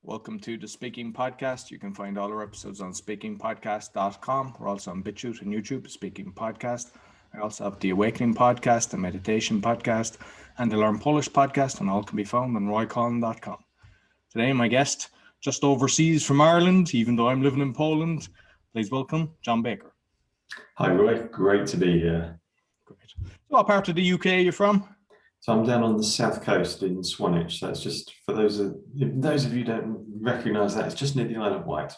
Welcome to the Speaking Podcast. You can find all our episodes on speakingpodcast.com. We're also on BitChute and YouTube, Speaking Podcast. I also have the Awakening Podcast, the Meditation Podcast, and the Learn Polish Podcast, and all can be found on roycollin.com. Today, my guest, just overseas from Ireland, even though I'm living in Poland, please welcome Jon Baker. Hi, Roy. Great to be here. Great. So what part of the UK are you from? So I'm down on the south coast in Swanage. So it's just for those of you who don't recognise that, it's just near the Isle of Wight.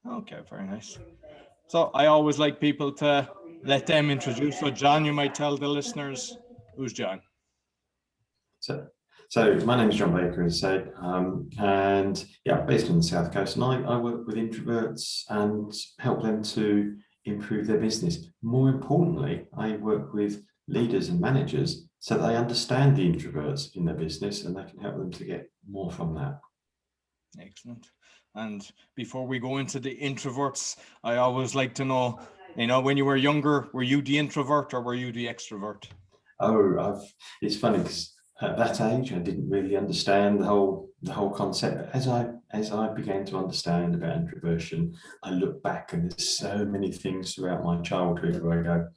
Okay, very nice. So I always like people to let them introduce. So Jon, you might tell the listeners, who's Jon? So my name is Jon Baker, as I said, and based on the south coast, and I work with introverts and help them to improve their business. More importantly, I work with leaders and managers so that they understand the introverts in their business and they can help them to get more from that. Excellent. And before we go into the introverts, I always like to know, when you were younger, were you the introvert or were you the extrovert? It's funny because at that age, I didn't really understand the whole concept. As I began to understand about introversion, I look back and there's so many things throughout my childhood where I go,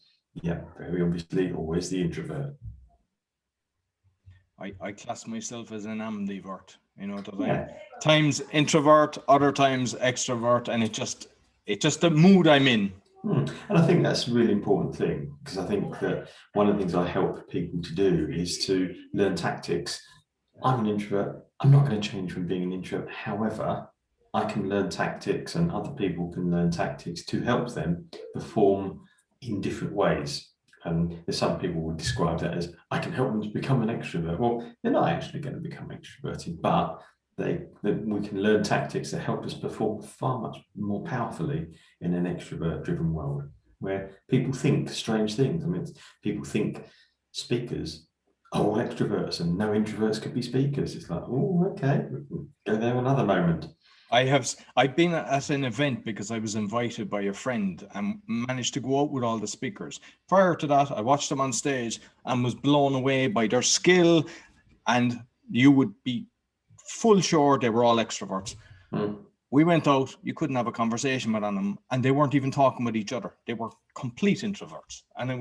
yeah, very obviously, always the introvert. I class myself as an ambivert, times introvert, other times extrovert, and it's just the mood I'm in. And I think that's a really important thing, because I think that one of the things I help people to do is to learn tactics. I'm an introvert. I'm not going to change from being an introvert. However, I can learn tactics and other people can learn tactics to help them perform in different ways. And some people would describe that as, I can help them to become an extrovert. Well, they're not actually going to become extroverted, but we can learn tactics that help us perform far much more powerfully in an extrovert-driven world, where people think strange things. I mean, people think speakers are all extroverts and no introverts could be speakers. It's like, oh, okay, go there another moment. I've been at an event because I was invited by a friend and managed to go out with all the speakers. Prior to that, I watched them on stage and was blown away by their skill, and you would be full sure they were all extroverts. We went out, you couldn't have a conversation with them, and they weren't even talking with each other. They were complete introverts. And I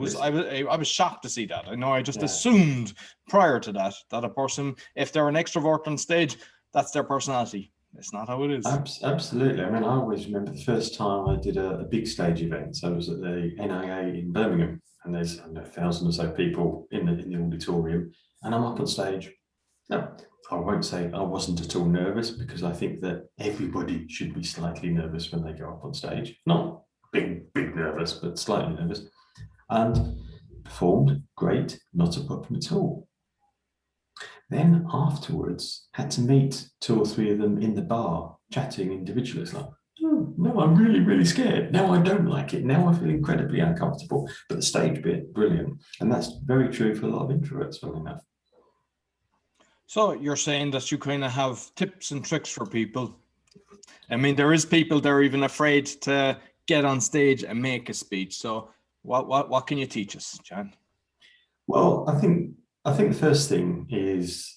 was shocked to see that. I just assumed prior to that a person, if they're an extrovert on stage, that's their personality. It's not how it is. Absolutely. I mean, I always remember the first time I did a big stage event. So I was at the NIA in Birmingham, and there's 1,000 or so people in the auditorium, and I'm up on stage. Now, I won't say I wasn't at all nervous, because I think that everybody should be slightly nervous when they go up on stage. Not big nervous, but slightly nervous. And performed great, not a problem at all. Then afterwards, had to meet 2 or 3 of them in the bar, chatting individually. It's like, no, I'm really, really scared. Now I don't like it. Now I feel incredibly uncomfortable. But the stage bit, brilliant. And that's very true for a lot of introverts, funny enough. So you're saying that you kind of have tips and tricks for people. I mean, there is people that are even afraid to get on stage and make a speech. So what can you teach us, Jon? Well, I think the first thing is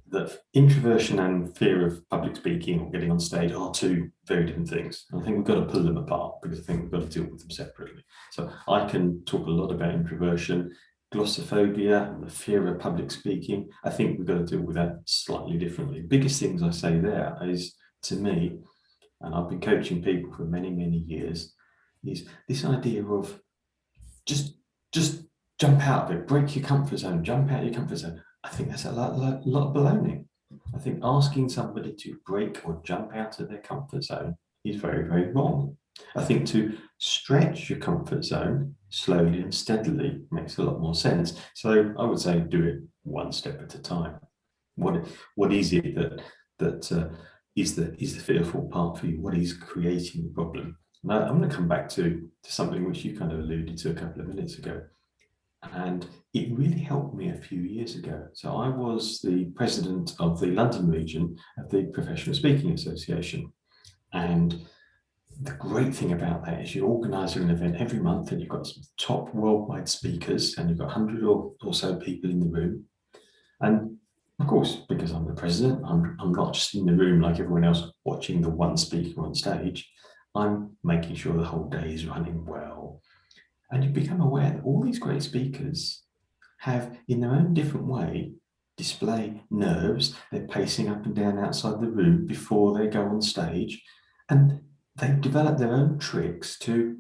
that introversion and fear of public speaking or getting on stage are 2 very different things. And I think we've got to pull them apart, because I think we've got to deal with them separately. So I can talk a lot about introversion, glossophobia, and the fear of public speaking. I think we've got to deal with that slightly differently. The biggest things I say there is, to me, and I've been coaching people for many, many years, is this idea of just jump out of it, break your comfort zone, jump out of your comfort zone. I think that's a lot of baloney. I think asking somebody to break or jump out of their comfort zone is very, very wrong. I think to stretch your comfort zone slowly and steadily makes a lot more sense. So I would say do it 1 step at a time. What is it that is the fearful part for you? What is creating the problem? Now, I'm going to come back to something which you kind of alluded to a couple of minutes ago. And it really helped me a few years ago. So I was the president of the London region of the Professional Speaking Association. And the great thing about that is you're organising an event every month, and you've got some top worldwide speakers, and you've got 100 or so people in the room. And Of course, because I'm the president, I'm not just in the room like everyone else watching the one speaker on stage. I'm making sure the whole day is running well. And you become aware that all these great speakers have, in their own different way, display nerves. They're pacing up and down outside the room before they go on stage. And they develop their own tricks to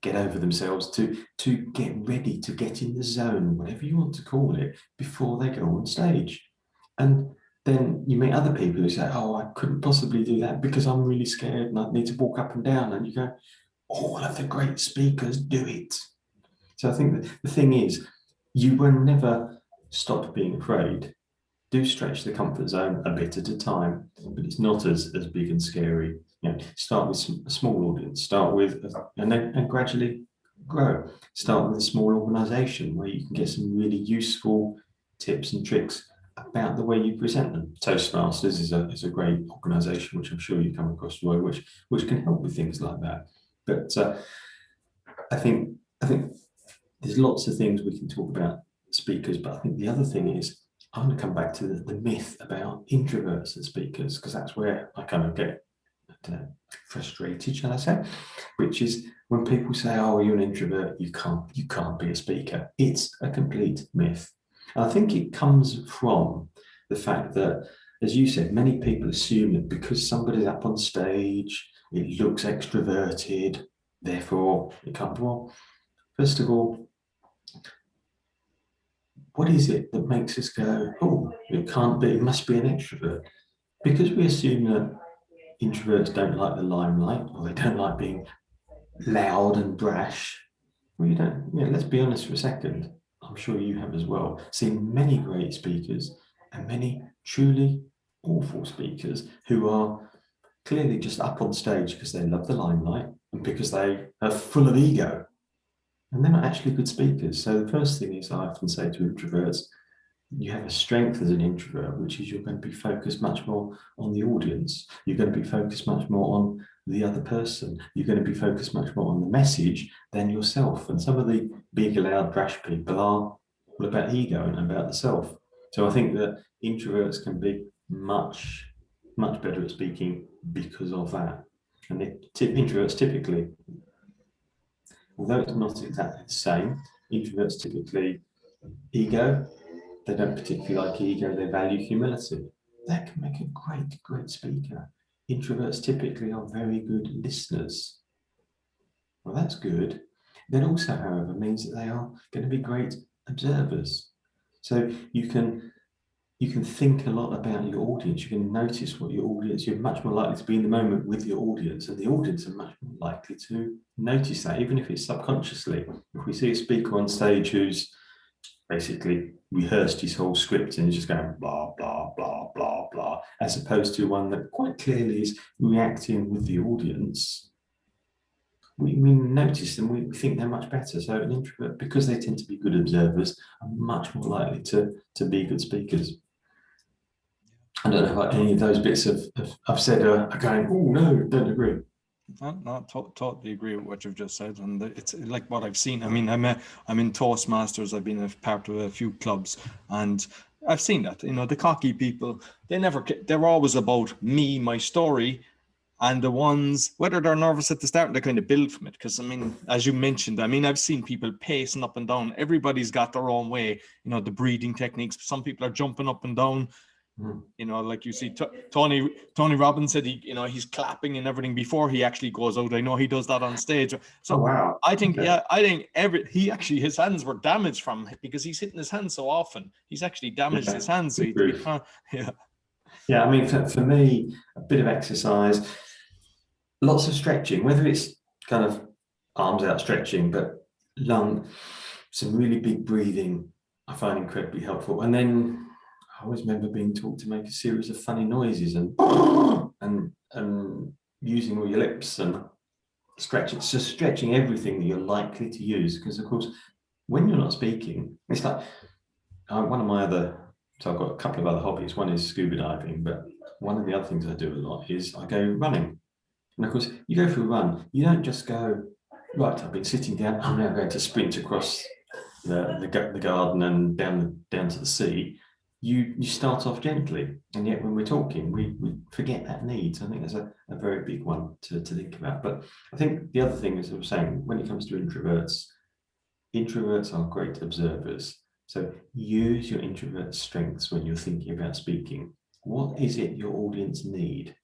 get over themselves, to get ready, to get in the zone, whatever you want to call it, before they go on stage. And then you meet other people who say, oh, I couldn't possibly do that because I'm really scared and I need to walk up and down. And you go, all of the great speakers do it. So I think that the thing is, you will never stop being afraid. Do stretch the comfort zone a bit at a time, but it's not as big and scary. Start with a small audience, and gradually grow. Start with a small organization where you can get some really useful tips and tricks about the way you present them. Toastmasters is a great organization, which I'm sure you come across, Roy, which can help with things like that. But I think there's lots of things we can talk about speakers, but I think the other thing is I'm going to come back to the myth about introverts and speakers, because that's where I kind of get frustrated, shall I say, which is when people say, oh, you're an introvert, you can't be a speaker. It's a complete myth. And I think it comes from the fact that, as you said, many people assume that because somebody's up on stage, it looks extroverted, therefore it can't. Well, first of all, what is it that makes us go, oh, it can't be, it must be an extrovert? Because we assume that introverts don't like the limelight, or they don't like being loud and brash. Well, you don't, let's be honest for a second. I'm sure you have as well, seen many great speakers and many truly awful speakers who are clearly just up on stage because they love the limelight and because they are full of ego. And they're not actually good speakers. So the first thing is, I often say to introverts, you have a strength as an introvert, which is you're going to be focused much more on the audience. You're going to be focused much more on the other person. You're going to be focused much more on the message than yourself. And some of the big, loud, brash people are all about ego and about the self. So I think that introverts can be much, much better at speaking because of that. And introverts typically, although it's not exactly the same, introverts typically ego. They don't particularly like ego, they value humility. That can make a great speaker. Introverts typically are very good listeners. Well, that's good. That also, however, means that they are going to be great observers. So you can think a lot about your audience. You can notice what your audience, you're much more likely to be in the moment with your audience, and the audience are much more likely to notice that, even if it's subconsciously. If we see a speaker on stage who's basically rehearsed his whole script and just going blah, blah, blah, blah, blah, as opposed to one that quite clearly is reacting with the audience, we notice them, we think they're much better. So an introvert, because they tend to be good observers, are much more likely to be good speakers. I don't know if any of those bits I've said are going, oh no, don't agree. No, totally agree with what you've just said, and it's like what I've seen. I mean, I'm in Toastmasters. I've been a part of a few clubs, and I've seen that. The cocky people, they're always about me, my story, and the ones, whether they're nervous at the start, they kind of build from it. Because I mean, as you mentioned, I mean, I've seen people pacing up and down. Everybody's got their own way. The breathing techniques. Some people are jumping up and down. Like you see, Tony Robbins said he's clapping and everything before he actually goes out. I know he does that on stage. So wow. I think, okay. I think his hands were damaged from because he's hitting his hands so often. He's actually damaged his hands. So yeah. I mean, for me, a bit of exercise, lots of stretching, whether it's kind of arms out stretching, but some really big breathing, I find incredibly helpful. And then I always remember being taught to make a series of funny noises and using all your lips and stretching. So stretching everything that you're likely to use, because of course, when you're not speaking, it's like one of my so I've got a couple of other hobbies. One is scuba diving, but one of the other things I do a lot is I go running. And of course, you go for a run, you don't just go, right, I've been sitting down, I'm now going to sprint across the garden and down to the sea. you start off gently, and yet when we're talking, we forget that need. So I think that's a very big one to think about. But I think the other thing, as I was saying, when it comes to introverts are great observers. So use your introvert strengths when you're thinking about speaking. What is it your audience need?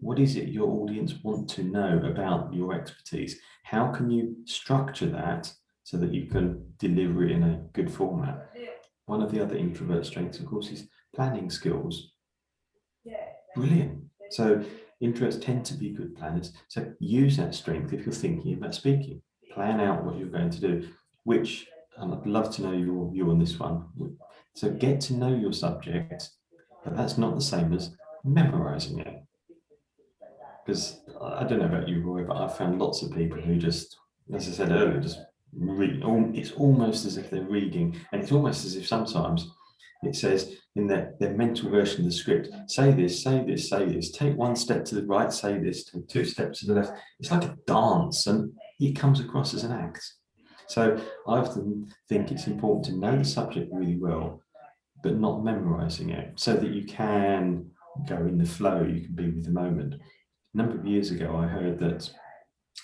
What is it your audience want to know about your expertise? How can you structure that so that you can deliver it in a good format? One of the other introvert strengths, of course, is planning skills. Brilliant. So introverts tend to be good planners. So use that strength if you're thinking about speaking. Plan out what you're going to do, which, and I'd love to know your view on this one. So get to know your subject, but that's not the same as memorizing it. Because I don't know about you, Roy, but I've found lots of people who just, as I said earlier, just read. It's almost as if they're reading, and it's almost as if sometimes it says in their mental version of the script, say this, say this, say this, take one step to the right, say this, take two steps to the left. It's like a dance, and it comes across as an act. So I often think it's important to know the subject really well, but not memorizing it, so that you can go in the flow, you can be with the moment. A number of years ago, I heard that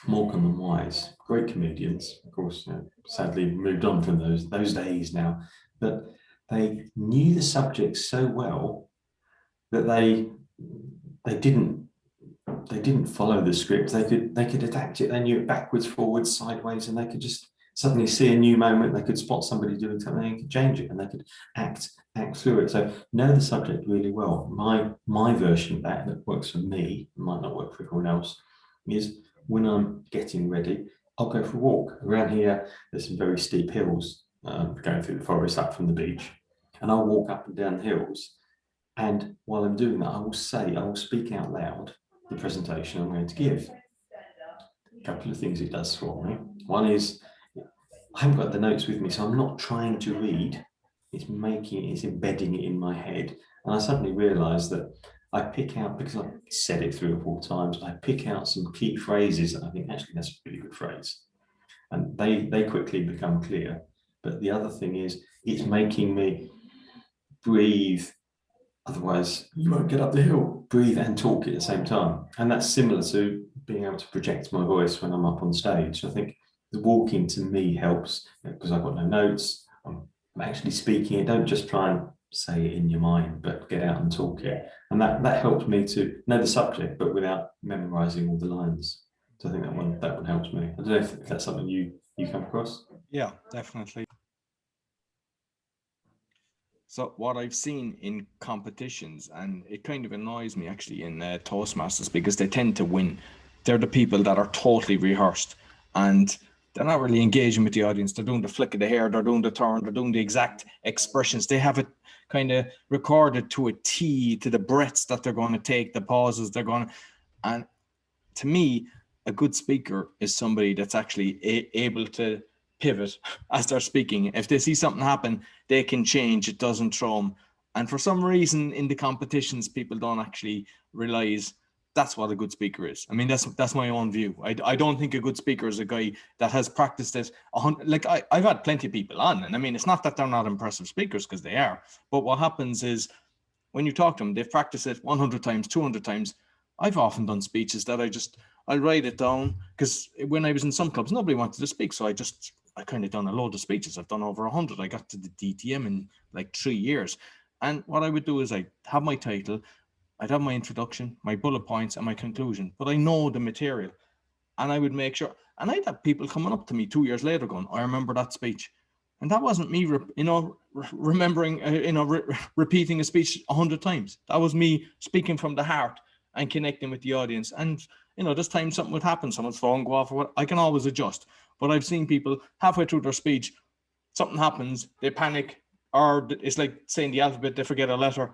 Morecambe and Wise, great comedians, of course, sadly moved on from those days now, but they knew the subject so well that they didn't follow the script. They could adapt it. They knew it backwards, forwards, sideways, and they could just suddenly see a new moment. They could spot somebody doing something and could change it, and they could act through it. So know the subject really well. My version of that works for me, might not work for everyone else, is when I'm getting ready, I'll go for a walk. Around here, there's some very steep hills going through the forest up from the beach, and I'll walk up and down the hills. And while I'm doing that, I will speak out loud the presentation I'm going to give. A couple of things it does for me. One is I haven't got the notes with me, so I'm not trying to read. It's embedding it in my head. And I suddenly realized that I pick out, because I've said it 3 or 4 times, I pick out some key phrases that I think actually that's a really good phrase. And they quickly become clear. But the other thing is it's making me breathe. Otherwise, you won't get up the hill. Breathe and talk at the same time. And that's similar to being able to project my voice when I'm up on stage. I think the walking to me helps because I've got no notes. I'm actually speaking it. Don't just try and say it in your mind, but get out and talk it. And that helps me to know the subject, but without memorizing all the lines. So I think that one helps me. I don't know if that's something you come across. Yeah, definitely. So what I've seen in competitions, and it kind of annoys me actually in Toastmasters, because they tend to win. They're the people that are totally rehearsed, and they're not really engaging with the audience. They're doing the flick of the hair, they're doing the turn, they're doing the exact expressions. They have it kind of recorded to a T, to the breaths that they're going to take, the pauses they're going to, and to me, a good speaker is somebody that's actually able to pivot as they're speaking. If they see something happen, they can change. It doesn't throw them. And for some reason in the competitions, people don't actually realize that's what a good speaker is. I mean, that's my own view. I don't think a good speaker is a guy that has practiced it. Like I've had plenty of people on, and I mean, it's not that they're not impressive speakers, because they are. But what happens is when you talk to them, they've practiced it 100 times, 200 times. I've often done speeches that I'll write it down, because when I was in some clubs, nobody wanted to speak. So I kind of done a load of speeches. I've done over 100. I got to the DTM in like 3 years. And what I would do is I'd have my title, I'd have my introduction, my bullet points, and my conclusion. But I know the material, and I would make sure. And I'd have people coming up to me 2 years later going, I remember that speech. And that wasn't me, remembering, repeating a speech 100 times. That was me speaking from the heart and connecting with the audience. And, this time something would happen, someone's phone go off, or what, I can always adjust. But I've seen people halfway through their speech, something happens, they panic, or it's like saying the alphabet, they forget a letter,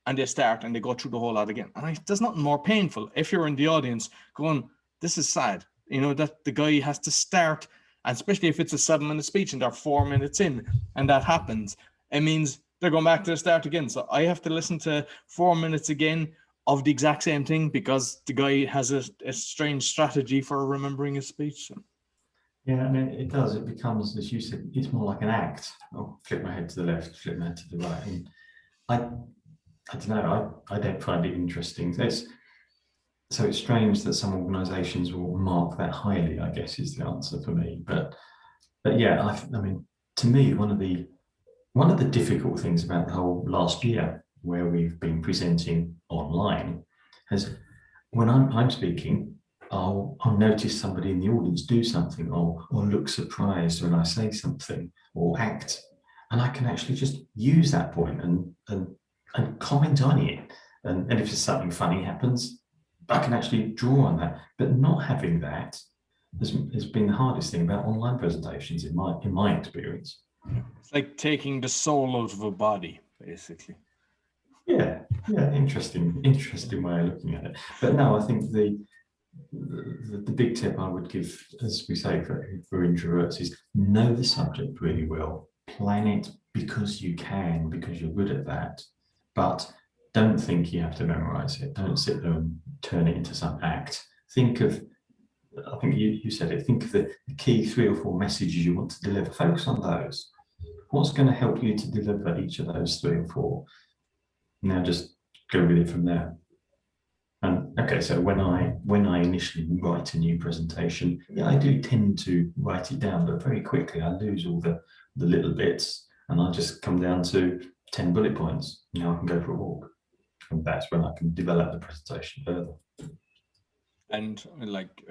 and they start and they go through the whole lot again. And there's nothing more painful if you're in the audience going, this is sad, that the guy has to start, and especially if it's a 7-minute speech and they're 4 minutes in and that happens, it means they're going back to the start again. So I have to listen to 4 minutes again of the exact same thing, because the guy has a strange strategy for remembering his speech. Yeah, I mean, it does. It becomes, as you said, it's more like an act. I'll flip my head to the left, flip my head to the right. And I don't know. I don't find it interesting. So it's strange that some organisations will mark that highly, I guess, is the answer for me. But yeah, I mean, to me, one of the difficult things about the whole last year, where we've been presenting online, has when I'm speaking, I'll notice somebody in the audience do something, or look surprised when I say something, or act, and I can actually just use that point and comment on it. And if something funny happens, I can actually draw on that. But not having that has been the hardest thing about online presentations in my experience. It's like taking the soul out of a body, basically. Yeah, interesting way of looking at it. But no, I think the big tip I would give, as we say, for introverts, is know the subject really well, plan it because you can, because you're good at that, but don't think you have to memorize it. Don't sit there and turn it into some act. Think of, I think you said it, think of the key 3 or 4 messages you want to deliver. Focus on those. What's going to help you to deliver each of those 3 or 4? Now just go with it from there. And okay, so when I initially write a new presentation, yeah, I do tend to write it down, but very quickly I lose all the little bits, and I just come down to 10 bullet points. Now I can go for a walk, and that's when I can develop the presentation further. And like,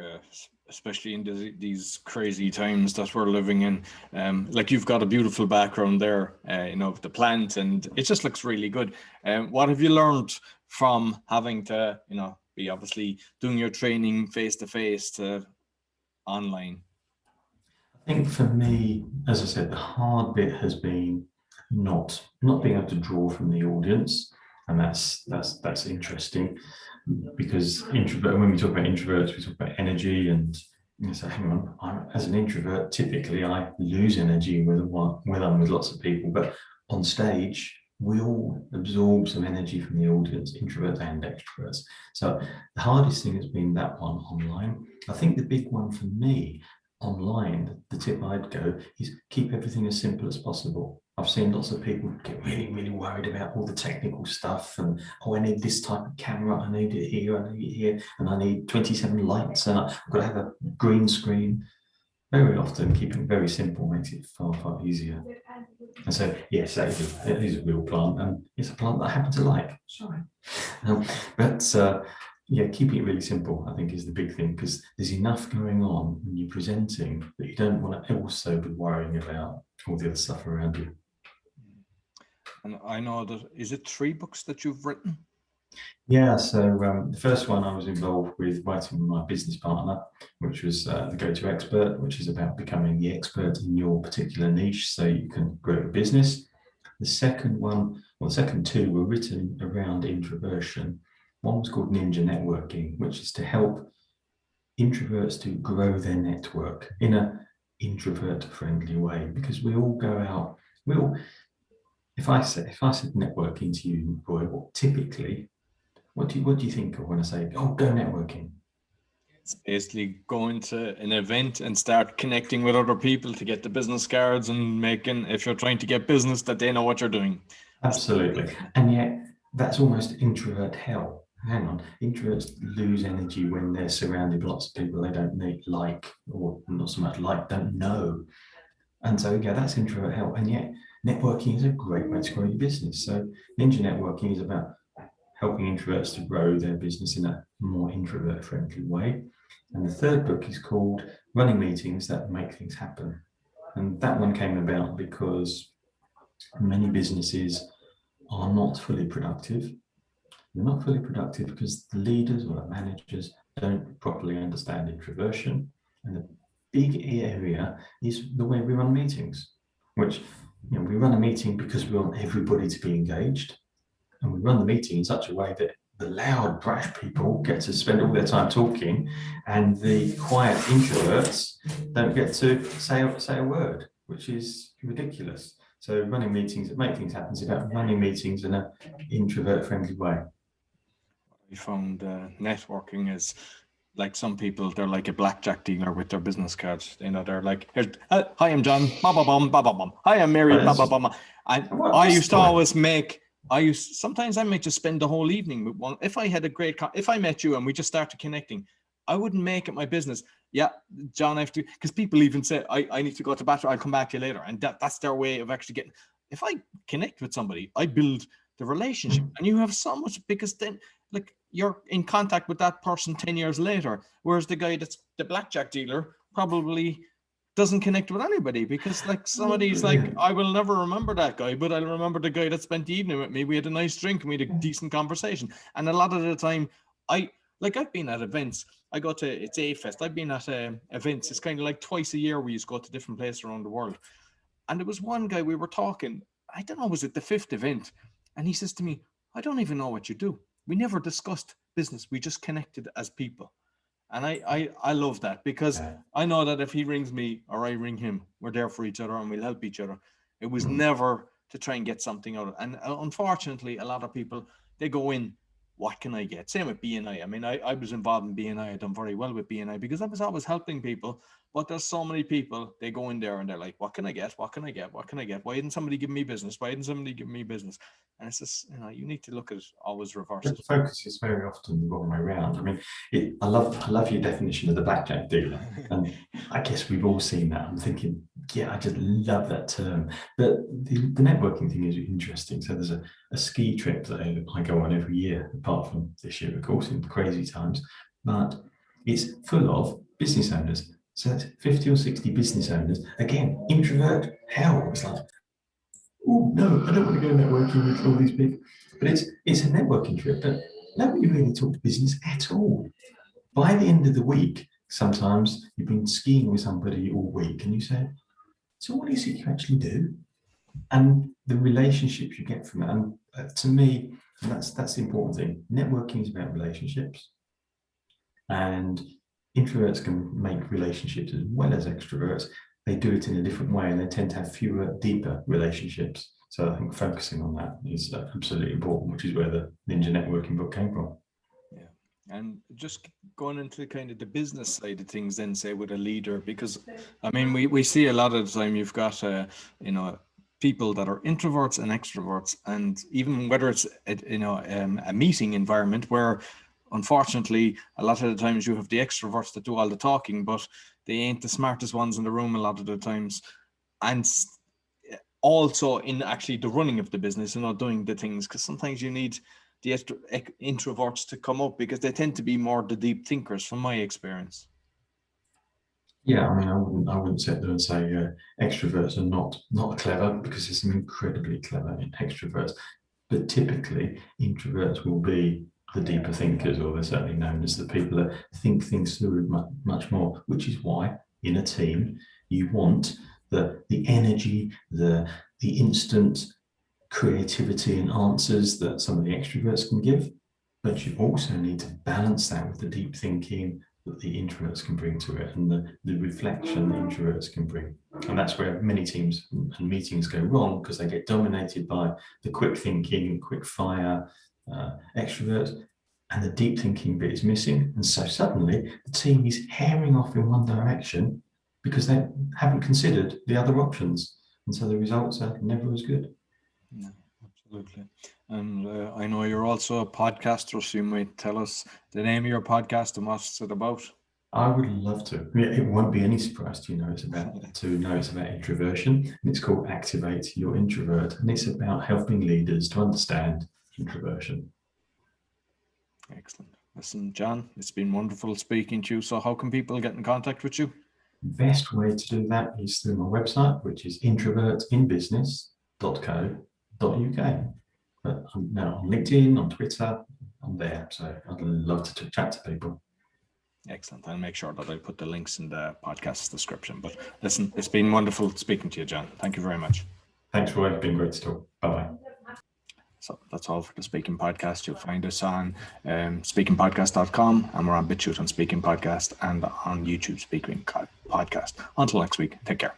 especially in these crazy times that we're living in, like you've got a beautiful background there, with the plant, and it just looks really good. What have you learned from having to, be obviously doing your training face to face to online? I think for me, as I said, the hard bit has been not being able to draw from the audience, and that's interesting, because when we talk about introverts, we talk about energy, and so hang on, as an introvert, typically I lose energy when I'm with lots of people, but on stage we all absorb some energy from the audience, introverts and extroverts. So the hardest thing has been that one online. I think the big one for me online, the tip I'd go is keep everything as simple as possible. I've seen lots of people get really, really worried about all the technical stuff, and I need this type of camera, I need it here, and I need 27 lights, and I've got to have a green screen. Very often, keeping it very simple makes it far, far easier. And so, yes, it is a real plant, and it's a plant that I happen to like. Sorry. Yeah, keeping it really simple, I think, is the big thing, because there's enough going on when you're presenting that you don't want to also be worrying about all the other stuff around you. And I know that, is it 3 books that you've written? Yeah, so the first one I was involved with writing with my business partner, which was the GoTo Expert, which is about becoming the expert in your particular niche so you can grow a business. The second one, well, the second 2 were written around introversion. One was called Ninja Networking, which is to help introverts to grow their network in an introvert-friendly way, because we all go out. If I said networking to you, Roy, what do you think of when I say, oh, go networking? It's basically going to an event and start connecting with other people to get the business cards, and making, if you're trying to get business, that they know what you're doing. Absolutely. And yet that's almost introvert hell. Hang on, introverts lose energy when they're surrounded by lots of people they don't like, or not so much like, don't know. And so, yeah, that's introvert hell. And yet networking is a great way to grow your business. So Ninja Networking is about helping introverts to grow their business in a more introvert-friendly way. And the third book is called Running Meetings That Make Things Happen. And that one came about because many businesses are not fully productive. They're not fully productive because the leaders or the managers don't properly understand introversion. And the big area is the way we run meetings, which, we run a meeting because we want everybody to be engaged. And we run the meeting in such a way that the loud, brash people get to spend all their time talking, and the quiet introverts don't get to say a word, which is ridiculous. So running meetings that make things happen is about running meetings in an introvert-friendly way. We found networking is like, some people, they're like a blackjack dealer with their business cards. They're like, hi, I'm John, ba ba bum, ba ba bum. Hi, I'm Mary, ba ba bum. And I used to always make sometimes I might just spend the whole evening with one. If I had if I met you and we just started connecting, I wouldn't make it my business. Yeah, John, I have to, because people even say, I need to go to the bathroom, I'll come back to you later. And that's their way of actually getting, if I connect with somebody, I build the relationship, and you have so much, because then like you're in contact with that person 10 years later, whereas the guy that's the blackjack dealer probably doesn't connect with anybody, because like somebody's like, I will never remember that guy, but I'll remember the guy that spent the evening with me. We had a nice drink and we had a decent conversation. And a lot of the time I've been at events. I go to, it's A-Fest. I've been at events. It's kind of like twice a year we used to go to different places around the world. And there was one guy, we were talking, I don't know, was it the 5th event? And he says to me, I don't even know what you do. We never discussed business. We just connected as people. And I love that, because I know that if he rings me or I ring him, we're there for each other and we'll help each other. It was never to try and get something out of it. And unfortunately, a lot of people, they go in, what can I get? Same with BNI. I mean, I was involved in BNI. I done very well with BNI because I was always helping people. But there's so many people, they go in there and they're like, what can I get? What can I get? What can I get? Why didn't somebody give me business? Why didn't somebody give me business? And it's just, you need to look at it, always reverse it. The focus is very often the wrong way around. I mean, I love your definition of the blackjack dealer, and I guess we've all seen that. I'm thinking, yeah, I just love that term. But the networking thing is interesting. So there's a ski trip that I go on every year, apart from this year, of course, in crazy times. But it's full of business owners. So that's 50 or 60 business owners. Again, introvert hell. It's like, oh no, I don't want to go networking with all these people. But it's a networking trip, but nobody really talks business at all. By the end of the week, sometimes you've been skiing with somebody all week and you say, so what is it you actually do? And the relationships you get from it. And to me, that's the important thing. Networking is about relationships. And introverts can make relationships as well as extroverts. They do it in a different way, and they tend to have fewer, deeper relationships. So I think focusing on that is absolutely important, which is where the Ninja Networking book came from. Yeah, and just going into kind of the business side of things, then say with a leader, because I mean we see a lot of the time you've got people that are introverts and extroverts, and even whether it's a meeting environment where, unfortunately, a lot of the times you have the extroverts that do all the talking, but they ain't the smartest ones in the room a lot of the times. And also in actually the running of the business and not doing the things, because sometimes you need the introverts to come up, because they tend to be more the deep thinkers from my experience. Yeah, I mean, I wouldn't sit there and say extroverts are not clever, because there's some incredibly clever extroverts. But typically, introverts will be the deeper thinkers, or they're certainly known as the people that think things through much more, which is why in a team you want the energy, the instant creativity and answers that some of the extroverts can give, but you also need to balance that with the deep thinking that the introverts can bring to it, and the reflection the introverts can bring. And that's where many teams and meetings go wrong, because they get dominated by the quick thinking, quick fire extroverts, and the deep thinking bit is missing. And so suddenly the team is herring off in one direction because they haven't considered the other options. And so the results are never as good. Yeah, absolutely. And I know you're also a podcaster, so you might tell us the name of your podcast and what's it about. I would love to. Yeah, it won't be any surprise to know it's about introversion, and it's called Activate Your Introvert, and it's about helping leaders to understand introversion. Excellent. Listen, John, it's been wonderful speaking to you. So how can people get in contact with you? The best way to do that is through my website, which is introvertinbusiness.co.uk. But I'm now on LinkedIn, on Twitter, I'm there. So I'd love to chat to people. Excellent. I'll make sure that I put the links in the podcast description. But listen, it's been wonderful speaking to you, John. Thank you very much. Thanks, Roy. It's been great to talk. Bye-bye. So that's all for the Speaking Podcast. You'll find us on speakingpodcast.com, and we're on BitChute on Speaking Podcast and on YouTube Speaking Podcast. Until next week, take care.